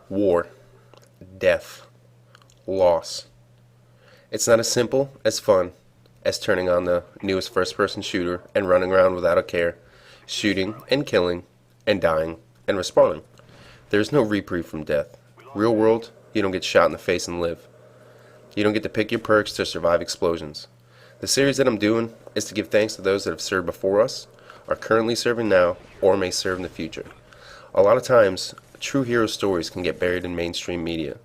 war, death, loss. It's not as simple as fun as turning on the newest first-person shooter and running around without a care, shooting and killing and dying and respawning. There's no reprieve from death. Real world, you don't get shot in the face and live. You don't get to pick your perks to survive explosions. The series that I'm doing is to give thanks to those that have served before us, are currently serving now, or may serve in the future. A lot of times, true hero stories can get buried in mainstream media.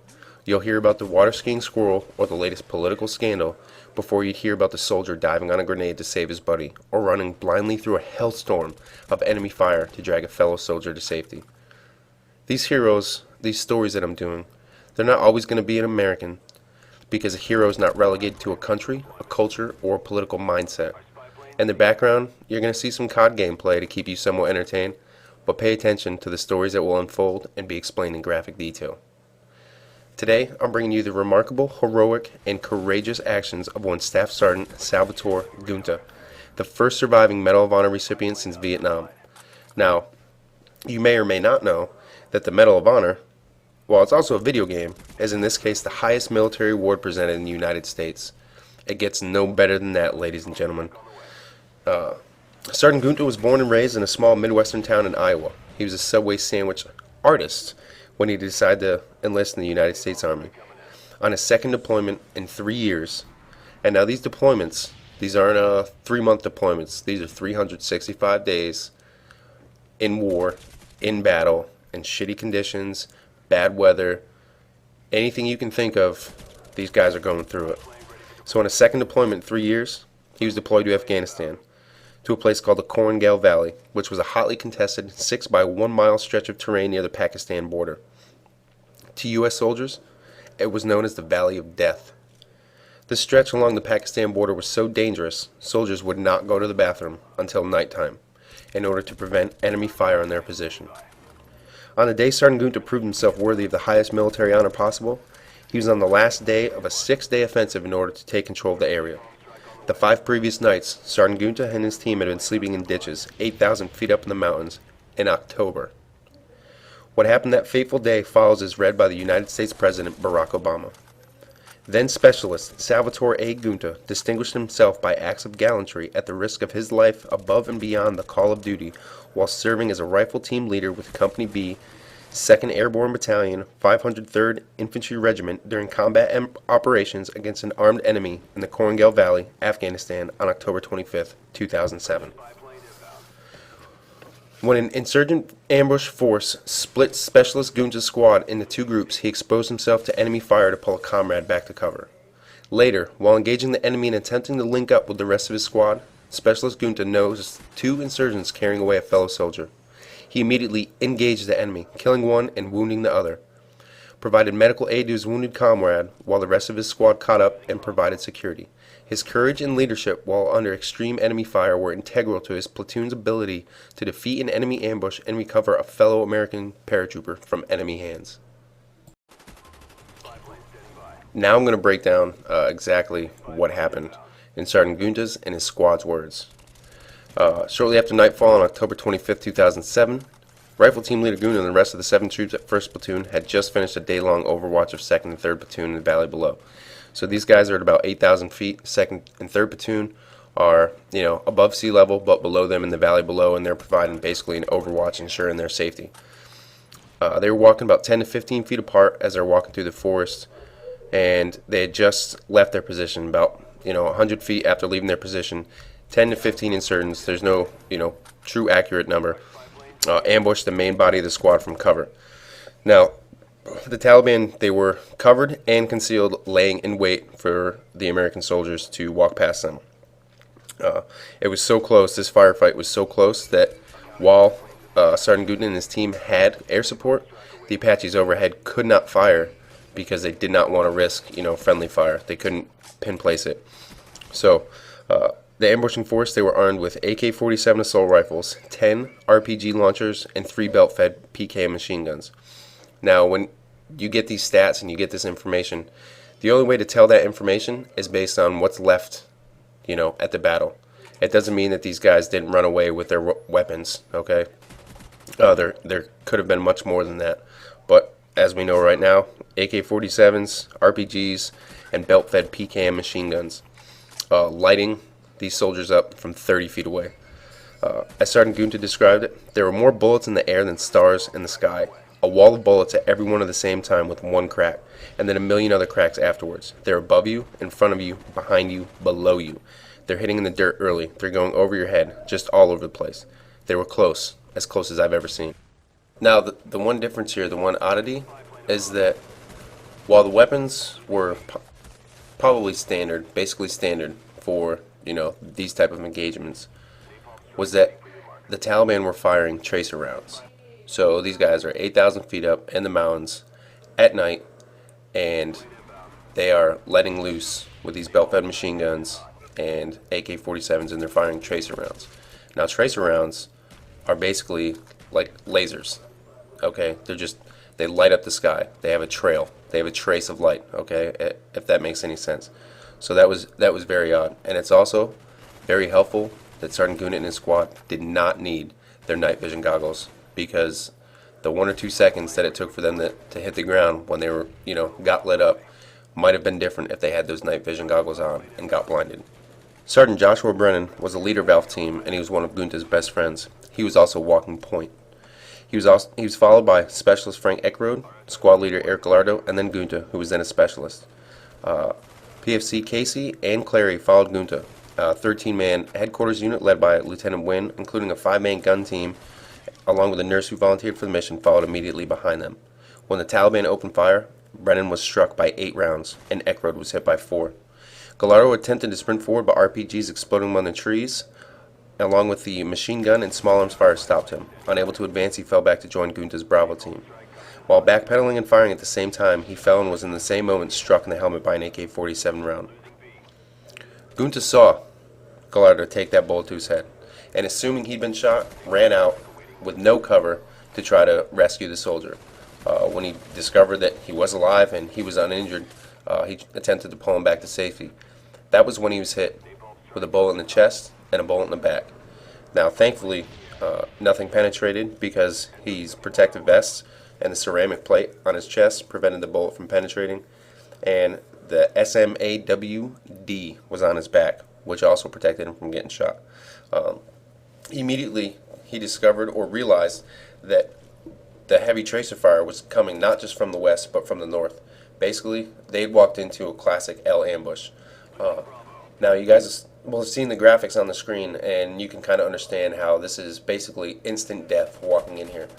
You'll hear about the water skiing squirrel or the latest political scandal before you'd hear about the soldier diving on a grenade to save his buddy or running blindly through a hellstorm of enemy fire to drag a fellow soldier to safety. These heroes, these stories that I'm doing, they're not always going to be an American because a hero is not relegated to a country, a culture, or a political mindset. In the background, you're going to see some COD gameplay to keep you somewhat entertained, but pay attention to the stories that will unfold and be explained in graphic detail. Today, I'm bringing you the remarkable, heroic, and courageous actions of one Staff Sergeant Salvatore Giunta, the first surviving Medal of Honor recipient since Vietnam. Now, you may or may not know that the Medal of Honor, while it's also a video game, is in this case the highest military award presented in the United States. It gets no better than that, ladies and gentlemen. Sergeant Giunta was born and raised in a small Midwestern town in Iowa. He was a Subway sandwich artist when he decided to enlist in the United States Army. On his second deployment in 3 years, and now these deployments, these aren't 3-month deployments, these are 365 days in war, in battle, in shitty conditions, bad weather, anything you can think of, these guys are going through it. So on his second deployment in 3 years, he was deployed to Afghanistan, to a place called the Korengal Valley, which was a hotly contested 6 by 1 mile stretch of terrain near the Pakistan border. To U.S. soldiers, it was known as the Valley of Death. This stretch along the Pakistan border was so dangerous, soldiers would not go to the bathroom until nighttime in order to prevent enemy fire on their position. On the day Sergeant Giunta proved himself worthy of the highest military honor possible, he was on the last day of a 6-day offensive in order to take control of the area. The 5 previous nights, Sergeant Giunta and his team had been sleeping in ditches 8,000 feet up in the mountains in October. What happened that fateful day follows as read by the United States President Barack Obama. Then Specialist Salvatore A. Giunta distinguished himself by acts of gallantry at the risk of his life above and beyond the call of duty while serving as a rifle team leader with Company B, 2nd Airborne Battalion, 503rd Infantry Regiment during combat operations against an armed enemy in the Korengal Valley, Afghanistan on October 25, 2007. When an insurgent ambush force split Specialist Giunta's squad into 2 groups, he exposed himself to enemy fire to pull a comrade back to cover. Later, while engaging the enemy and attempting to link up with the rest of his squad, Specialist Giunta noticed 2 insurgents carrying away a fellow soldier. He immediately engaged the enemy, killing one and wounding the other, provided medical aid to his wounded comrade while the rest of his squad caught up and provided security. His courage and leadership while under extreme enemy fire were integral to his platoon's ability to defeat an enemy ambush and recover a fellow American paratrooper from enemy hands. Now I'm going to break down exactly what happened in Sergeant Giunta's and his squad's words. Shortly after nightfall on October 25, 2007, Rifle Team Leader Giunta and the rest of the 7 troops at 1st Platoon had just finished a day-long overwatch of 2nd and 3rd Platoon in the valley below. So these guys are at about 8,000 feet. 2nd and 3rd Platoon are, above sea level, but below them in the valley below, and they're providing basically an overwatch, ensuring their safety. They were walking about 10 to 15 feet apart as they're walking through the forest, and they had just left their position about, 100 feet after leaving their position. 10 to 15 insurgents, there's no, true accurate number, ambushed the main body of the squad from cover. Now, the Taliban, they were covered and concealed, laying in wait for the American soldiers to walk past them. It was so close, this firefight was so close that while Sergeant Giunta and his team had air support, the Apaches overhead could not fire because they did not want to risk, friendly fire. They couldn't pinplace it. So, the ambushing force, they were armed with AK-47 assault rifles, 10 RPG launchers, and 3 belt-fed PK machine guns. Now, when you get these stats and you get this information, the only way to tell that information is based on what's left, at the battle. It doesn't mean that these guys didn't run away with their weapons, okay? There could have been much more than that. But as we know right now, AK-47s, RPGs, and belt-fed PKM machine guns, lighting these soldiers up from 30 feet away. As Sergeant Giunta described it, there were more bullets in the air than stars in the sky. A wall of bullets at every one at the same time with one crack, and then a million other cracks afterwards. They're above you, in front of you, behind you, below you. They're hitting in the dirt early. They're going over your head, just all over the place. They were close as I've ever seen. Now, the one difference here, the one oddity, is that while the weapons were probably standard, basically standard for, these type of engagements, was that the Taliban were firing tracer rounds. So these guys are 8,000 feet up in the mountains at night, and they are letting loose with these belt-fed machine guns and AK-47s, and they're firing tracer rounds. Now, tracer rounds are basically like lasers, okay? They light up the sky. They have a trail. They have a trace of light, okay? If that makes any sense. So that was very odd. And it's also very helpful that Sergeant Giunta and his squad did not need their night vision goggles, because the 1 or 2 seconds that it took for them to hit the ground when they were, got lit up might have been different if they had those night vision goggles on and got blinded. Sergeant Joshua Brennan was a leader of ALF team, and he was one of Giunta's best friends. He was also walking point. He was followed by Specialist Frank Eckrode, Squad Leader Eric Gallardo, and then Giunta, who was then a specialist. PFC Casey and Clary followed Giunta, a 13-man headquarters unit led by Lieutenant Wynn, including a 5-man gun team, along with a nurse who volunteered for the mission, followed immediately behind them. When the Taliban opened fire, Brennan was struck by 8 rounds, and Eckrode was hit by 4. Gallardo attempted to sprint forward, but RPGs exploding among the trees, along with the machine gun and small arms fire, stopped him. Unable to advance, he fell back to join Giunta's Bravo team. While backpedaling and firing at the same time, he fell and was in the same moment struck in the helmet by an AK-47 round. Giunta saw Gallardo take that bullet to his head, and assuming he'd been shot, ran out with no cover to try to rescue the soldier. When he discovered that he was alive and he was uninjured, he attempted to pull him back to safety. That was when he was hit with a bullet in the chest and a bullet in the back. Now, thankfully, nothing penetrated, because his protective vest and the ceramic plate on his chest prevented the bullet from penetrating, and the SMAWD was on his back, which also protected him from getting shot. Immediately, he discovered or realized that the heavy tracer fire was coming not just from the west, but from the north. Basically, they'd walked into a classic L ambush. Now, you guys will have seen the graphics on the screen, and you can kind of understand how this is basically instant death walking in here.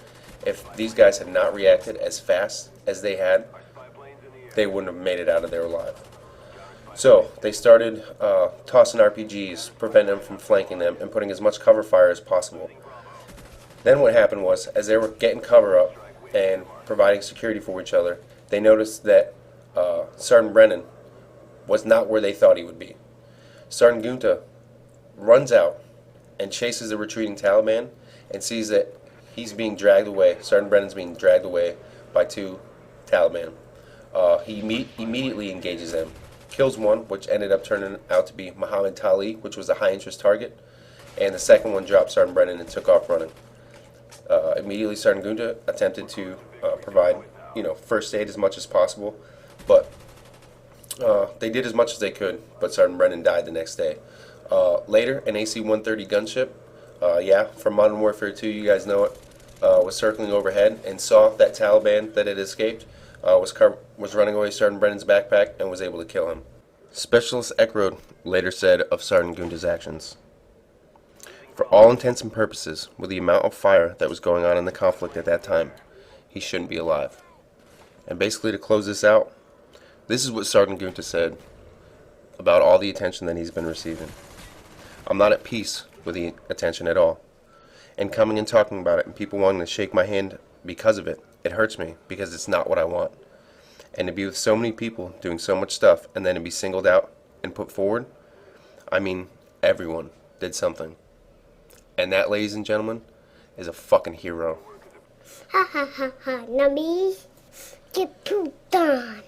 If these guys had not reacted as fast as they had, they wouldn't have made it out of there alive. So they started tossing RPGs, preventing them from flanking them, and putting as much cover fire as possible. Then what happened was, as they were getting cover up and providing security for each other, they noticed that Sergeant Brennan was not where they thought he would be. Sergeant Giunta runs out and chases the retreating Taliban and sees that he's being dragged away. Sergeant Brennan's being dragged away by 2 Taliban. He immediately engages them, kills one, which ended up turning out to be Muhammad Tali, which was a high-interest target, and the second one dropped Sergeant Brennan and took off running. Immediately, Sergeant Giunta attempted to provide, first aid as much as possible, but they did as much as they could, but Sergeant Brennan died the next day. Later, an AC-130 gunship, from Modern Warfare 2, you guys know it, was circling overhead and saw that Taliban that had escaped, was running away Sergeant Brennan's backpack and was able to kill him. Specialist Eckrode later said of Sergeant Giunta's actions, "For all intents and purposes, with the amount of fire that was going on in the conflict at that time, he shouldn't be alive." And basically, to close this out, this is what Sergeant Giunta said about all the attention that he's been receiving. "I'm not at peace with the attention at all. And coming and talking about it and people wanting to shake my hand because of it, it hurts me, because it's not what I want. And to be with so many people doing so much stuff and then to be singled out and put forward, I mean, everyone did something. And that, ladies and gentlemen, is a fucking hero." Ha ha ha ha, Nami, get pooped on.